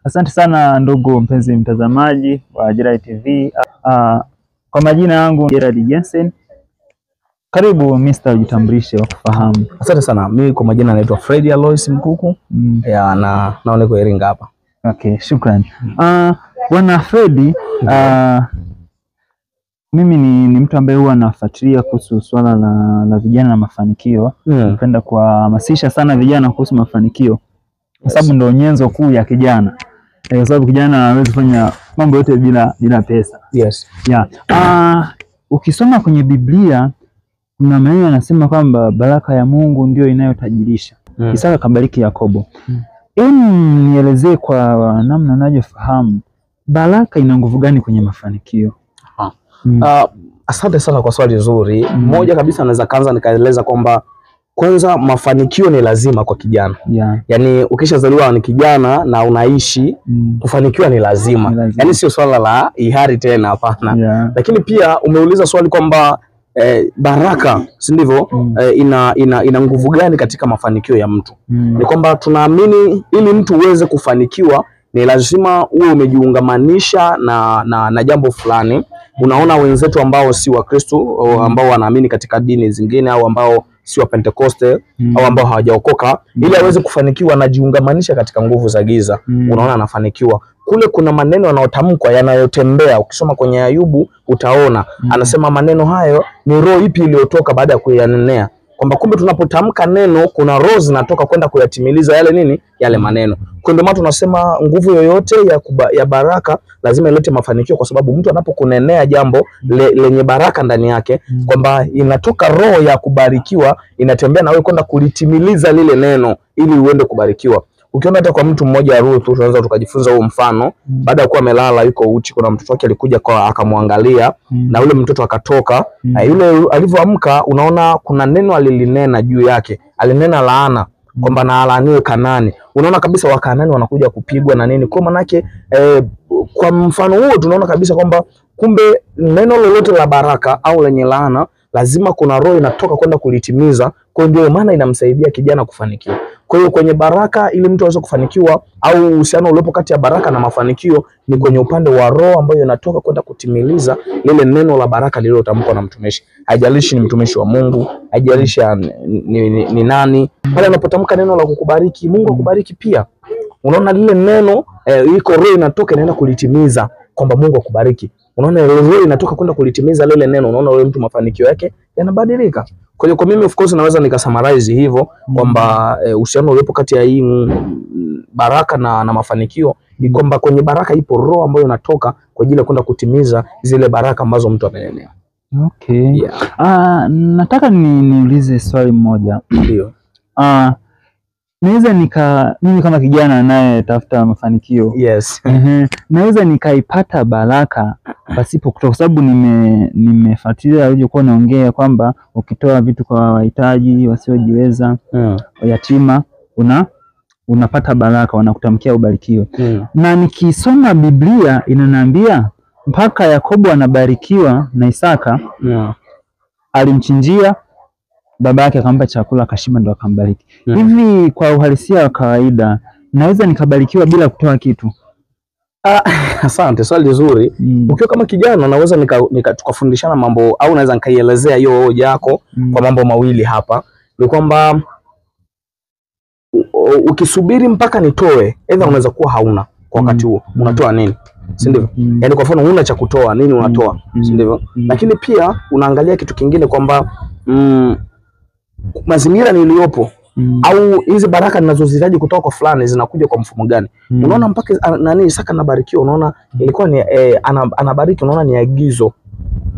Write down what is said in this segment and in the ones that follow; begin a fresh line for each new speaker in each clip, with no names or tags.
Asante sana ndugu mpenzi mtazamaji wa Gerald TV. Kwa majina yangu Gerald Jensen. Karibu Mr. ujitambulishe wa kufahamu.
Asante sana. Mimi kwa majina naitwa Fred Alois Mkuku. Naona kwa Iringa hapa.
Okay, shukrani. Bwana Fred, mimi ni mtu ambaye huwa nafuatilia kuhusu swala la vijana na mafanikio. Napenda kuhamasisha sana vijana kuhusu mafanikio. Kwa sababu ndio nyenzo kuu ya kijana. Kwa sababu kijana hawezi kufanya mambo yote bila pesa.
Yes.
Yeah. Ukisoma kwenye Biblia kuna maneno yanasema kwamba baraka ya Mungu ndio inayotajirisha. Isaka kabariki Yakobo. Nielezee kwa namna ninavyofahamu baraka ina nguvu gani kwenye mafanikio?
Asante sana kwa swali zuri. Moja kabisa naweza kaanza nikaeleza kwamba kwanza mafanikio ni lazima kwa kijana. Yaani ukishazaliwa ni kijana na unaishi, kufanikiwa ni lazima. Yaani sio swala la ihari tena, hapana. Lakini pia umeuliza swali kwamba baraka, si ndivyo? Ina nguvu gani katika mafanikio ya mtu? Ni kwamba tunaamini ili mtu uweze kufanikiwa ni lazima uwe umejiungamanisha na jambo fulani. Unaona wenzetu ambao si wa Kristo, ambao wanaamini katika dini zingine, au ambao si wa Pentecoste, au ambao hawajaokoka, ili aweze kufanikiwa anajiungamanisha katika nguvu za giza. Unaona anafanikiwa. Kule kuna maneno yanayotamkwa yanayotembea. Ukisoma kwenye Ayubu utaona anasema maneno hayo ni roho ipi iliyotoka baada ya kuyanenea, kwamba kumbe tunapotamka neno kuna roho zinatoka kwenda kuyatimiliza yale maneno. Kwa ndio maana tunasema nguvu yoyote ya baraka lazima ilete mafanikio, kwa sababu mtu anapokunenea jambo lenye baraka ndani yake, kwamba inatoka roho ya kubarikiwa inatembea na wewe kwenda kulitimiliza lile neno ili uende kubarikiwa. Ukiona hata kwa mtu mmoja Ruth, tunaweza tukajifunza huo mfano. Baada ya kuwa amelala yuko uchi, kuna mtoto wake alikuja akamwangalia, na yule mtoto akatoka. Yule alivyoamka, unaona kuna neno alilinena juu yake. Alinena laana, kwamba na alaaniwe Kanani. Unaona kabisa Wakanani wanakuja kupigwa na nini. Kwa maana yake kwa mfano huo tunaona kabisa kwamba kumbe neno lolote la baraka au lenye laana lazima kuna roho inatoka kwenda kulitimiza. Kwa ndio maana inamsaidia kijana kufanikiwa. Kwa hiyo kwenye baraka, ili mtu aweze kufanikiwa, au uhusiano uliopo kati ya baraka na mafanikio ni kwenye upande wa roho ambayo inatoka kwenda kutimiliza lile neno la baraka lililotamkwa na mtumishi. Haijalishi ni mtumishi wa Mungu, haijalishi ni nani. Pale anapotamka neno la kukubariki, Mungu akubariki pia. Unaona lile neno iko roho inatoka inaenda kulitimiza kwamba Mungu akubariki. Unaona roho inatoka kwenda kulitimiza lile neno. Unaona yule mtu mafanikio yake yanabadilika. Kwa hiyo kwa mimi of course naweza nikasummarize hivyo kwamba uhusiano uliopo kati ya hii baraka na mafanikio ni kwamba kwenye baraka ipo roho ambayo inatoka kwa ajili ya kwenda kutimiza zile baraka ambazo mtu amenenea.
Okay. Nataka niulize swali moja.
Ndio.
Naweza mimi kama kijana naye tafuta mafanikio.
Yes.
Naweza nikaipata baraka pasipo kutoa, kwa sababu nimefuatilia ulivyokuwa naongea kwamba ukitoa vitu kwa wahitaji, wasiojiweza, yatima, unapata baraka, wanakutamkia ubarikiwe. Na nikisoma Biblia inaniambia mpaka Yakobo anabarikiwa na Isaka. Alimchinjia baba yake, akampa chakula, akashiba, ndo akambariki. Hivi kwa uhalisia wa kawaida naweza nikabarikiwa bila kutoa kitu?
Asante, swali zuri. Ukiwa kama kijana naweza tukafundishana mambo, au naweza nikaielezea hiyo hoja yako kwa mambo mawili hapa. Ni kwamba ukisubiri mpaka nitoe, aidha unaweza kuwa hauna kwa wakati huo. Unatoa nini? Si ndivyo? Yaani kwa mfano huna cha kutoa, nini unatoa? Si ndivyo? Lakini pia unaangalia kitu kingine kwamba mazingira niliyopo, au hizi baraka ninazozihitaji kutoka kwa fulani zinakuja kwa mfumo gani? Unaona mpaka Isaka anabarikiwa, unaona ilikuwa ni anabariki, unaona ni agizo.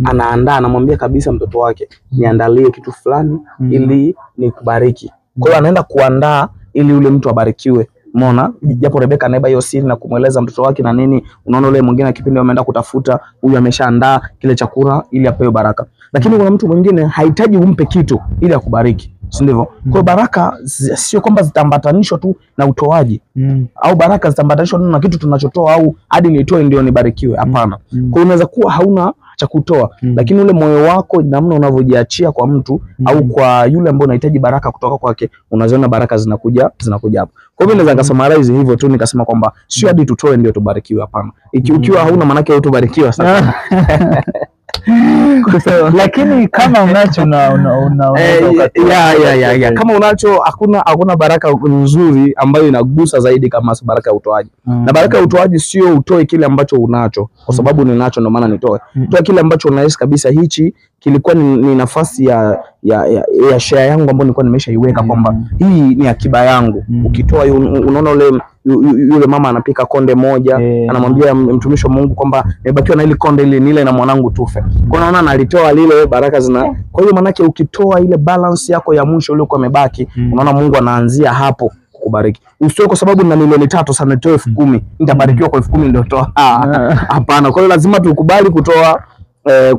Anaandaa, anamwambia kabisa mtoto wake, niandalie kitu fulani ili nikubariki. Kwa hiyo anaenda kuandaa ili yule mtu abarikiwe. Umeona? Japo Rebeka anaiba hiyo siri na kumweleza mtoto wake na nini. Unaona yule mwingine kipindi ameenda kutafuta, huyu ameshaandaa kile chakula ili apewe baraka. Lakini kuna mtu mwingine hahitaji umpe kitu ili akubariki. Si ndivyo? Kwa baraka sio kwamba zitambatanishwa tu na utoaji, au baraka zitambatanishwa na kitu tunachotoa, au hadi nitoe ndio nibarikiwe. Hapana. Kwa unaweza kuwa hauna cha kutoa, lakini ule moyo wako, namna unavyojiachia kwa mtu au kwa yule ambaye unahitaji baraka kutoka kwake, unaziona baraka zinakuja hapo. Kwa hivyo naweza nikasummarize hivyo tu nikasema kwamba sio hadi tutoe ndio tubarikiwe, hapana. Ukiwa hauna maana yake hutobarikiwa sasa.
Lakini kama unacho
kama unacho, hakuna baraka nzuri ambayo inagusa zaidi kama baraka ya utoaji. Na baraka ya utoaji sio utoe kile ambacho unacho kwa sababu ninacho ndio maana nitoe. Toa kile ambacho unahisi kabisa hichi kilikuwa ni nafasi ya share yangu ambayo nilikuwa nimeshaiweka kwamba hii ni akiba yangu. Ukitoa unaona yule mama anapika konde moja, anamwambia mtumishi wa Mungu kwamba nimebakiwa na ile konde ile nile na mwanangu tufe. Kwa naona analitoa lile baraka zina. Kwa hiyo maana yake ukitoa ile balance yako ya mwisho ile kwa mebaki, unaona Mungu anaanzia hapo kukubariki. Usitoe kwa sababu nina milioni 3 sana nitoe 10,000 nitabarikiwa kwa 10,000 ndio toa. Hapana. Kwa hiyo lazima tukubali kutoa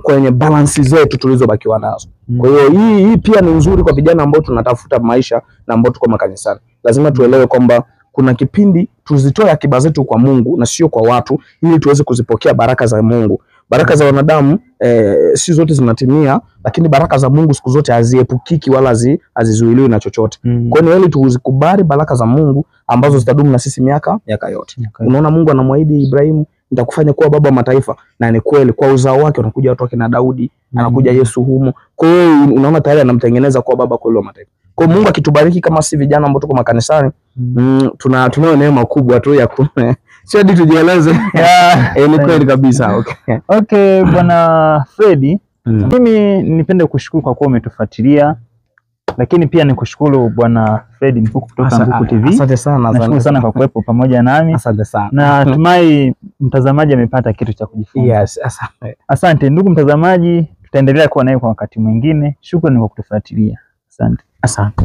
kwenye balance zetu tulizobakiwa nazo. Kwa hiyo hii pia ni nzuri kwa vijana ambao tunatafuta maisha na ambao tuko makanisani. Lazima tuelewe kwamba kuna kipindi tuzitoe akiba zetu kwa Mungu na sio kwa watu, ili tuweze kuzipokea baraka za Mungu. Baraka za wanadamu si zote zinatimia, lakini baraka za Mungu siku zote haziepukiki wala hazizuiliwi na chochote. Kwa hiyo ili tuzikubali baraka za Mungu ambazo zitadumu na sisi miaka yote. Unaona Mungu anamwahidi Ibrahimu, nitakufanya kuwa baba wa mataifa, na ni kweli kwa uzao wake unakuja watu kina Daudi, anakuja Yesu humo. Kwa hiyo unaona tayari anamtengeneza kuwa baba kwa mataifa. Kwa Mungu akitubariki kama si vijana ambao tuko makanisani, tunayo neema kubwa tu ya sio hadi tujieleze. Ni kweli kabisa.
Okay, Bwana Fredi, mimi nipende kushukuru kwa kuwa umetufuatilia, lakini pia nikushukuru Bwana Fredi Mpuku kutoka Mpuku TV.
Asante sana.
Nashukuru sana kwa kuwepo pamoja nami.
Asante sana.
Na natumai mtazamaji amepata kitu cha kujifunza.
Yes, asante.
Asante ndugu mtazamaji, tutaendelea kuwa naye kwa wakati mwingine. Shukrani kwa kutufuatilia. Asante.